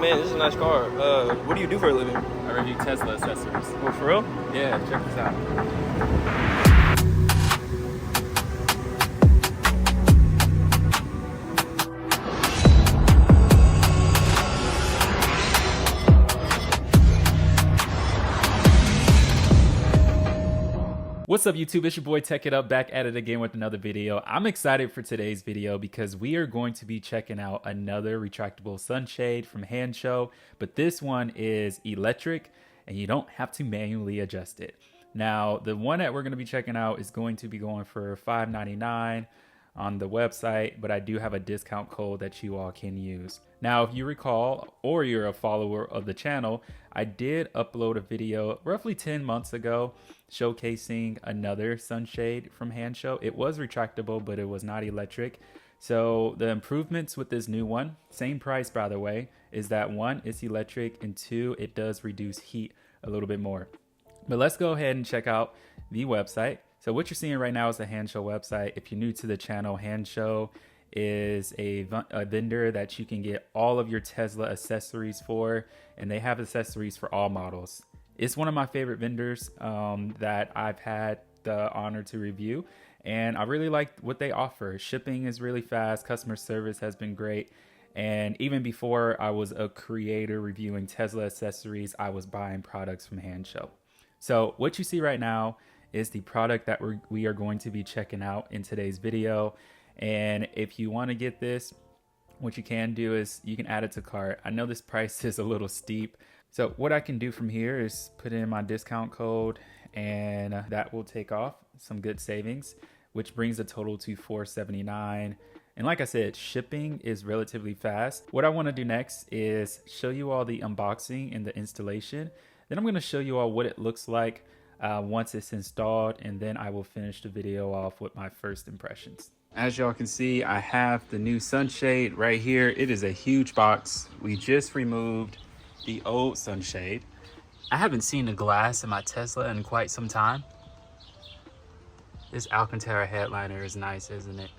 man, this is a nice car. What do you do for a living? I review Tesla accessories. Well, for real? Yeah, check this out. What's up YouTube, it's your boy Tech It Up, back at it again with another video. I'm excited for today's video because we are going to be checking out another retractable sunshade from Hannshow, but this one is electric and you don't have to manually adjust it. Now, the one that we're going to be checking out is going to be going for $5.99 on the website, but I do have a discount code that you all can use. Now, if you recall, or you're a follower of the channel, I did upload a video roughly 10 months ago showcasing another sunshade from Hannshow. It was retractable, but it was not electric. So the improvements with this new one, same price by the way, is that one, it's electric, and two, it does reduce heat a little bit more. But let's go ahead and check out the website. So what you're seeing right now is the Hannshow website. If you're new to the channel, Hannshow is a vendor that you can get all of your Tesla accessories for, and they have accessories for all models. It's one of my favorite vendors that I've had the honor to review, and I really like what they offer. Shipping is really fast, customer service has been great, and even before I was a creator reviewing Tesla accessories, I was buying products from Hannshow. So what you see right now is the product that we are going to be checking out in today's video. And if you want to get this, what you can do is you can add it to cart. I know this price is a little steep. So what I can do from here is put in my discount code, and that will take off some good savings, which brings the total to $4.79. And like I said, shipping is relatively fast. What I want to do next is show you all the unboxing and the installation. Then I'm going to show you all what it looks like once it's installed, and then I will finish the video off with my first impressions. As y'all can see, I have the new sunshade right here. It is a huge box. We just removed the old sunshade. I haven't seen the glass in my Tesla in quite some time. This Alcantara headliner is nice, isn't it?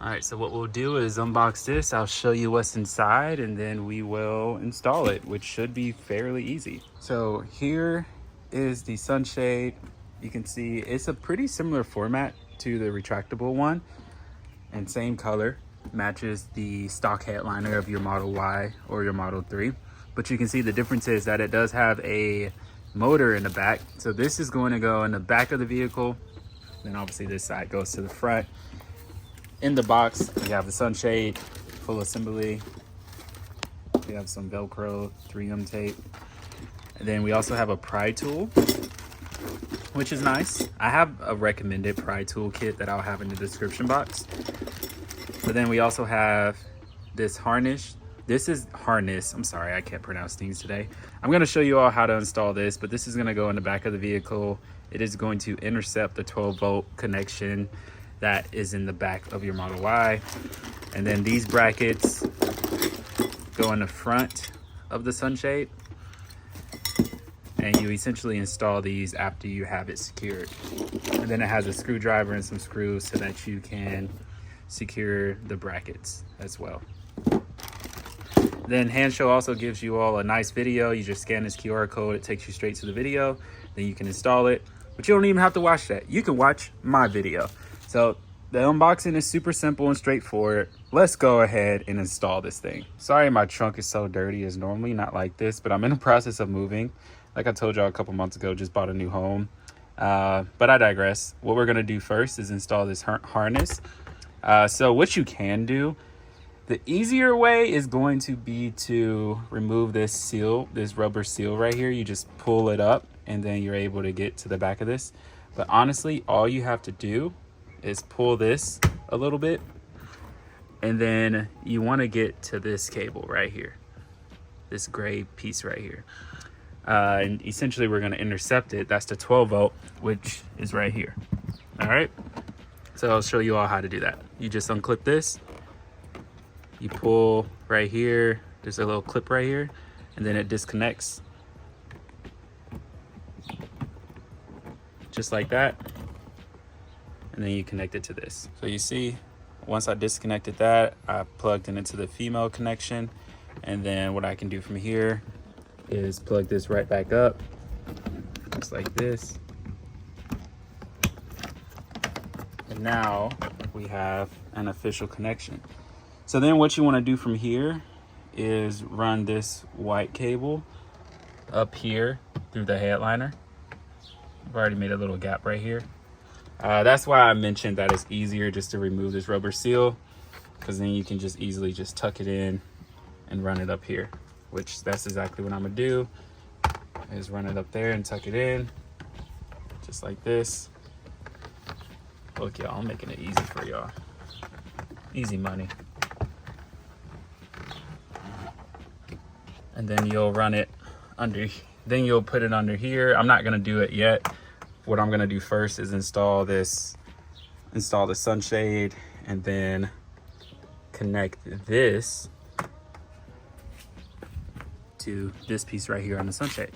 All right, so what we'll do is unbox this. I'll show you what's inside, and then we will install it, which should be fairly easy. So here is the sunshade. You can see it's a pretty similar format to the retractable one, and same color, matches the stock headliner of your Model Y or your Model 3. But you can see the difference is that it does have a motor in the back. So this is going to go in the back of the vehicle. Then obviously this side goes to the front. In the box, we have the sunshade, full assembly. We have some Velcro 3M tape. And then we also have a pry tool, which is nice. I have a recommended pry tool kit that I'll have in the description box. But then we also have this harness. This is harness. I'm sorry, I can't pronounce things today. I'm gonna show you all how to install this, but this is gonna go in the back of the vehicle. It is going to intercept the 12-volt connection that is in the back of your Model Y. And then these brackets go in the front of the sunshade. And you essentially install these after you have it secured. And then it has a screwdriver and some screws so that you can secure the brackets as well. Then Hannshow also gives you all a nice video. You just scan this QR code, it takes you straight to the video. Then you can install it, but you don't even have to watch that. You can watch my video. So the unboxing is super simple and straightforward. Let's go ahead and install this thing. Sorry my trunk is so dirty. It's normally not like this, but I'm in the process of moving. Like I told y'all a couple months ago, just bought a new home. But I digress. What we're gonna do first is install this harness. So what you can do, the easier way is going to be to remove this seal, this rubber seal right here. You just pull it up and then you're able to get to the back of this. But honestly, all you have to do is pull this a little bit, and then you want to get to this cable right here, this gray piece right here. And essentially we're going to intercept it. That's the 12-volt, which is right here. All right, so I'll show you all how to do that. You just unclip this, you pull right here, there's a little clip right here, and then it disconnects just like that. And then you connect it to this. So you see, once I disconnected that, I plugged it into the female connection. And then what I can do from here is plug this right back up, just like this. And now we have an official connection. So then what you want to do from here is run this white cable up here through the headliner. I've already made a little gap right here. That's why I mentioned that it's easier just to remove this rubber seal, because then you can just easily just tuck it in and run it up here, which that's exactly what I'm gonna do, is run it up there and tuck it in just like this. Look, y'all, I'm making it easy for y'all. Easy money. And then you'll run it under, then you'll put it under here. I'm not gonna do it yet. What I'm gonna do first is install the sunshade, and then connect this to this piece right here on the sunshade.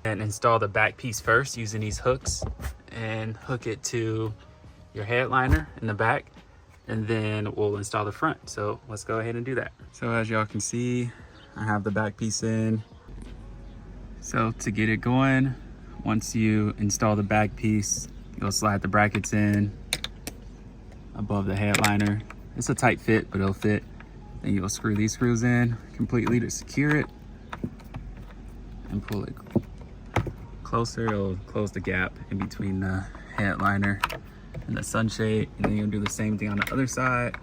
And install the back piece first using these hooks, and hook it to your headliner in the back, and then we'll install the front. So let's go ahead and do that. So as y'all can see, I have the back piece in. So to get it going, once you install the back piece, you'll slide the brackets in above the headliner. It's a tight fit, but it'll fit. Then you'll screw these screws in completely to secure it and pull it closer. It'll close the gap in between the headliner and the sunshade. And then you'll do the same thing on the other side.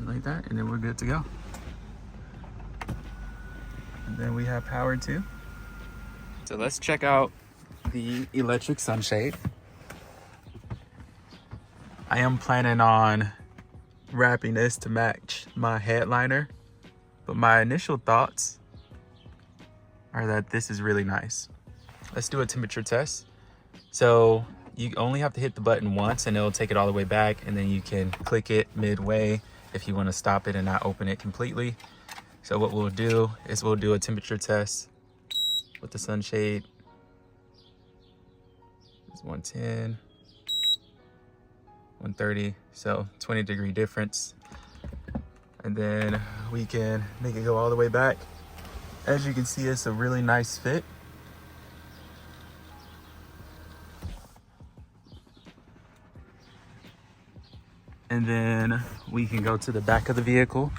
Like that, and then we're good to go. And then we have power too. So let's check out the electric sunshade. I am planning on wrapping this to match my headliner, but my initial thoughts are that this is really nice. Let's do a temperature test. So you only have to hit the button once and it'll take it all the way back, and then you can click it midway if you want to stop it and not open it completely. So what we'll do is we'll do a temperature test with the sunshade. It's 110, 130, so 20-degree difference. And then we can make it go all the way back. As you can see, it's a really nice fit. And then we can go to the back of the vehicle.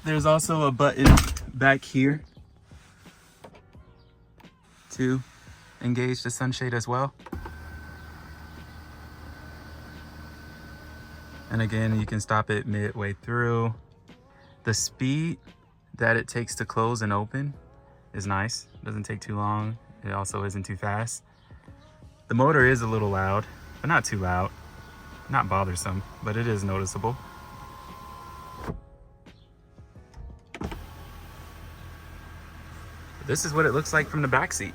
There's also a button back here to engage the sunshade as well. And again, you can stop it midway through. The speed that it takes to close and open is nice. It doesn't take too long. It also isn't too fast. The motor is a little loud, but not too loud. Not bothersome, but it is noticeable. This is what it looks like from the back seat.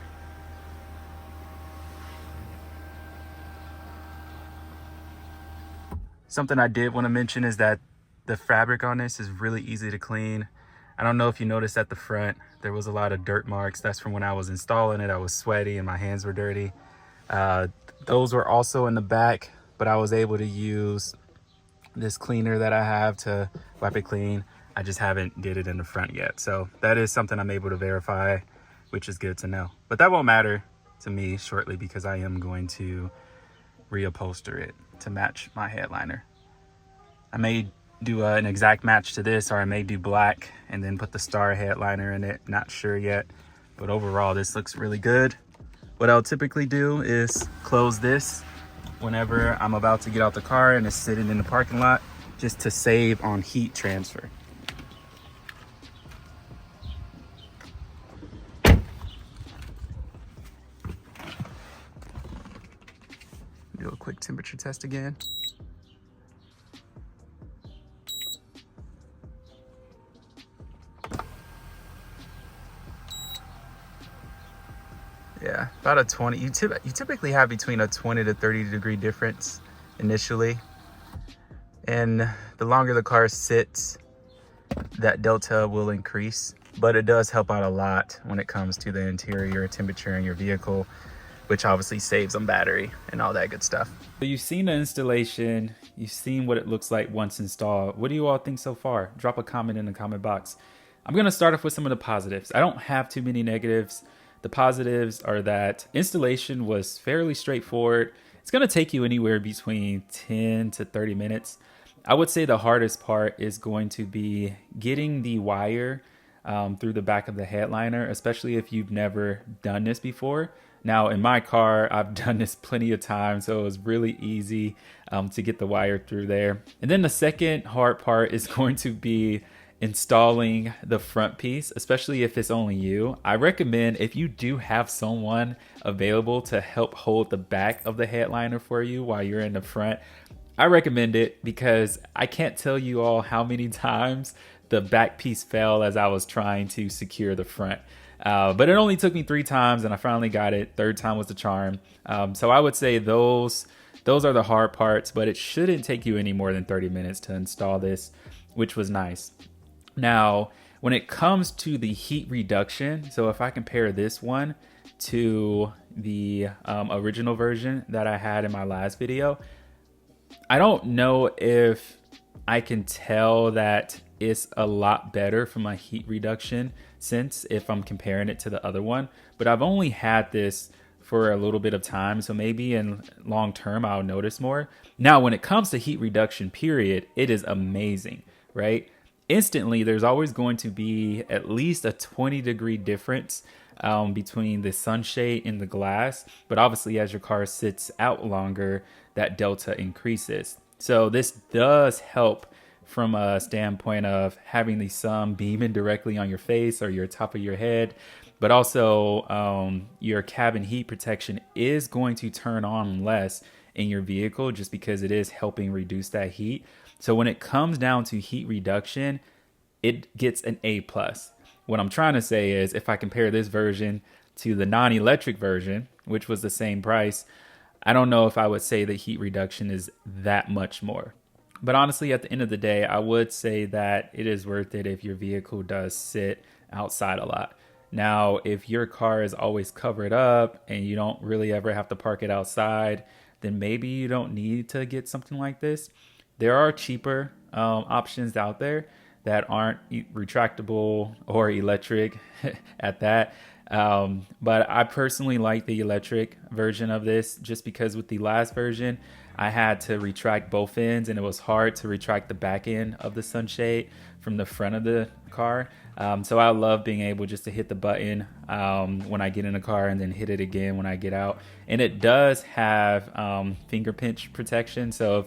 Something I did want to mention is that the fabric on this is really easy to clean. I don't know if you noticed at the front, there was a lot of dirt marks. That's from when I was installing it. I was sweaty and my hands were dirty. Those were also in the back, but I was able to use this cleaner that I have to wipe it clean. I just haven't did it in the front yet. So that is something I'm able to verify, which is good to know. But that won't matter to me shortly because I am going to reupholster it to match my headliner. I may do an exact match to this, or I may do black and then put the star headliner in it. Not sure yet, but overall this looks really good. What I'll typically do is close this whenever I'm about to get out the car and it's sitting in the parking lot, just to save on heat transfer. Do a quick temperature test again. Yeah, about a 20. You typically have between a 20 to 30 degree difference initially. And the longer the car sits, that delta will increase, but it does help out a lot when it comes to the interior temperature in your vehicle, which obviously saves on battery and all that good stuff. So you've seen the installation, you've seen what it looks like once installed. What do you all think so far? Drop a comment in the comment box. I'm gonna start off with some of the positives. I don't have too many negatives. The positives are that installation was fairly straightforward. It's gonna take you anywhere between 10 to 30 minutes. I would say the hardest part is going to be getting the wire through the back of the headliner, especially if you've never done this before. Now in my car, I've done this plenty of times, so it was really easy to get the wire through there. And then the second hard part is going to be installing the front piece, especially if it's only you. I recommend, if you do have someone available to help hold the back of the headliner for you while you're in the front, I recommend it, because I can't tell you all how many times the back piece fell as I was trying to secure the front. But it only took me 3 times and I finally got it. 3rd time was the charm. So I would say those are the hard parts, but it shouldn't take you any more than 30 minutes to install this, which was nice. Now, when it comes to the heat reduction, so if I compare this one to the original version that I had in my last video, I don't know if I can tell that it's a lot better from a heat reduction sense if I'm comparing it to the other one, but I've only had this for a little bit of time, so maybe in long term I'll notice more. Now, when it comes to heat reduction period, it is amazing, right? Instantly, there's always going to be at least a 20-degree difference between the sunshade and the glass, but obviously as your car sits out longer, that delta increases. So this does help from a standpoint of having the sun beaming directly on your face or your top of your head, but also your cabin heat protection is going to turn on less in your vehicle just because it is helping reduce that heat. So when it comes down to heat reduction, it gets an A+. What I'm trying to say is, if I compare this version to the non-electric version, which was the same price, I don't know if I would say the heat reduction is that much more. But honestly, at the end of the day, I would say that it is worth it if your vehicle does sit outside a lot. Now, if your car is always covered up and you don't really ever have to park it outside, then maybe you don't need to get something like this. There are cheaper options out there that aren't retractable or electric at that. But I personally like the electric version of this, just because with the last version, I had to retract both ends and it was hard to retract the back end of the sunshade from the front of the car. So I love being able just to hit the button when I get in the car and then hit it again when I get out. And it does have finger pinch protection. So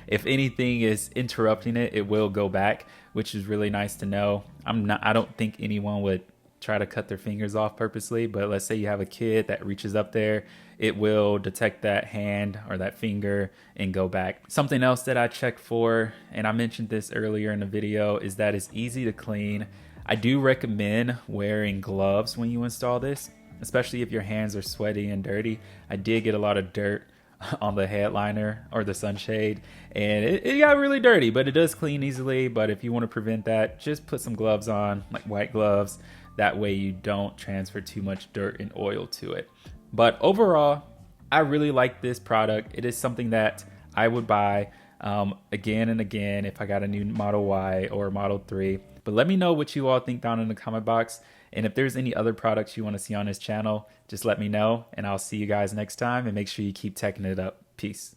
if anything is interrupting it, it will go back, which is really nice to know. I don't think anyone would try to cut their fingers off purposely, but let's say you have a kid that reaches up there, it will detect that hand or that finger and go back. Something else that I checked for, and I mentioned this earlier in the video, is that it's easy to clean. I do recommend wearing gloves when you install this, especially if your hands are sweaty and dirty. I did get a lot of dirt on the headliner or the sunshade, and it got really dirty, but it does clean easily. But if you want to prevent that, just put some gloves on, like white gloves. That way you don't transfer too much dirt and oil to it. But overall, I really like this product. It is something that I would buy again and again if I got a new Model Y or Model 3. But let me know what you all think down in the comment box. And if there's any other products you want to see on this channel, just let me know. And I'll see you guys next time. And make sure you keep teching it up. Peace.